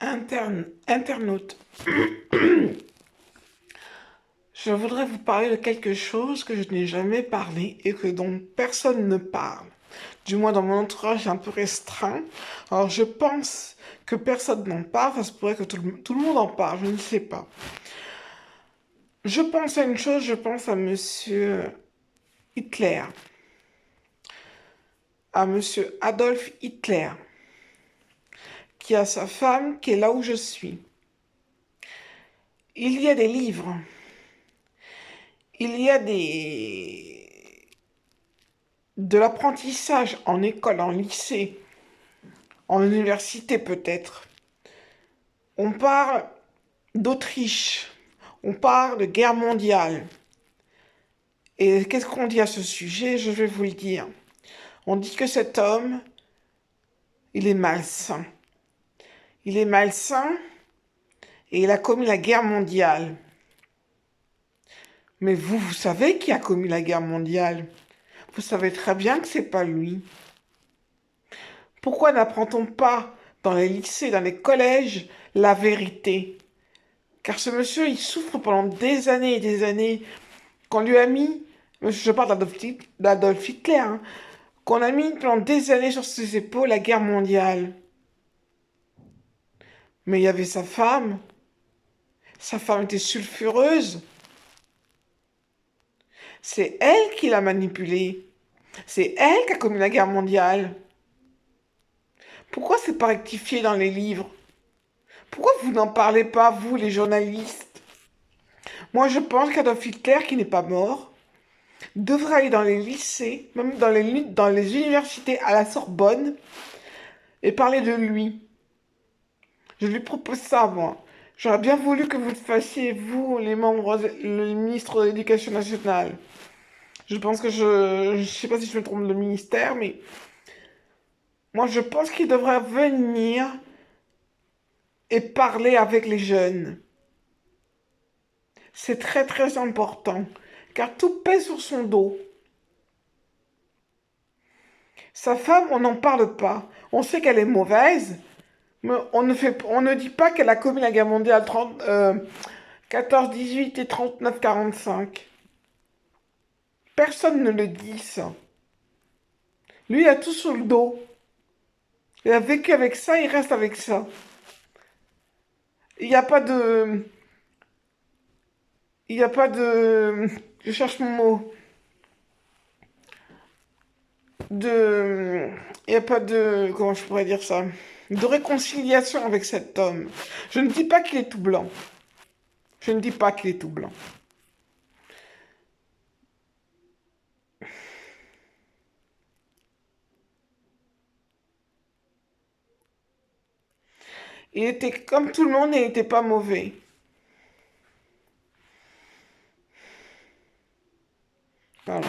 Internaute, je voudrais vous parler de quelque chose que je n'ai jamais parlé et dont personne ne parle. Du moins dans mon entourage un peu restreint. Alors je pense que personne n'en parle, ça se pourrait que tout le monde en parle, je ne sais pas. Je pense à une chose, je pense à Monsieur Hitler, à Monsieur Adolf Hitler, qui a sa femme qui est là où je suis. Il y a des livres, il y a de l'apprentissage en école, en lycée, en université peut-être. On parle d'Autriche, on parle de guerre mondiale. Et qu'est-ce qu'on dit à ce sujet? Je vais vous le dire. On dit que cet homme, il est malsain. Il est malsain et il a commis la guerre mondiale. Mais vous savez qui a commis la guerre mondiale? Vous savez très bien que c'est pas lui. Pourquoi n'apprend-on pas dans les lycées, dans les collèges, la vérité? Car ce monsieur, il souffre pendant des années et des années. Qu'on lui a mis, je parle d'Adolf Hitler, hein, qu'on a mis pendant des années sur ses épaules la guerre mondiale. Mais il y avait sa femme était sulfureuse. C'est elle qui l'a manipulé. C'est elle qui a commis la guerre mondiale. Pourquoi c'est pas rectifié dans les livres? Pourquoi vous n'en parlez pas, vous, les journalistes? Moi, je pense qu'Adolf Hitler, qui n'est pas mort, devrait aller dans les lycées, même dans les universités à la Sorbonne, et parler de lui. Je lui propose ça, moi. J'aurais bien voulu que vous le fassiez, vous, le ministre de l'Éducation nationale. Je pense que je sais pas si je me trompe de ministère, mais moi, je pense qu'il devrait venir et parler avec les jeunes. C'est très très important, car tout pèse sur son dos. Sa femme, on n'en parle pas. On sait qu'elle est mauvaise, mais on ne dit pas qu'elle a commis la guerre mondiale 14-18 et 39-45. Personne ne le dit, ça. Lui, il a tout sur le dos. Il a vécu avec ça, il reste avec ça. Il n'y a pas de... Il n'y a pas de... Je cherche mon mot. De... Il n'y a pas de... Comment je pourrais dire ça? De réconciliation avec cet homme. Je ne dis pas qu'il est tout blanc. Je ne dis pas qu'il est tout blanc. Il était comme tout le monde et il n'était pas mauvais. Voilà.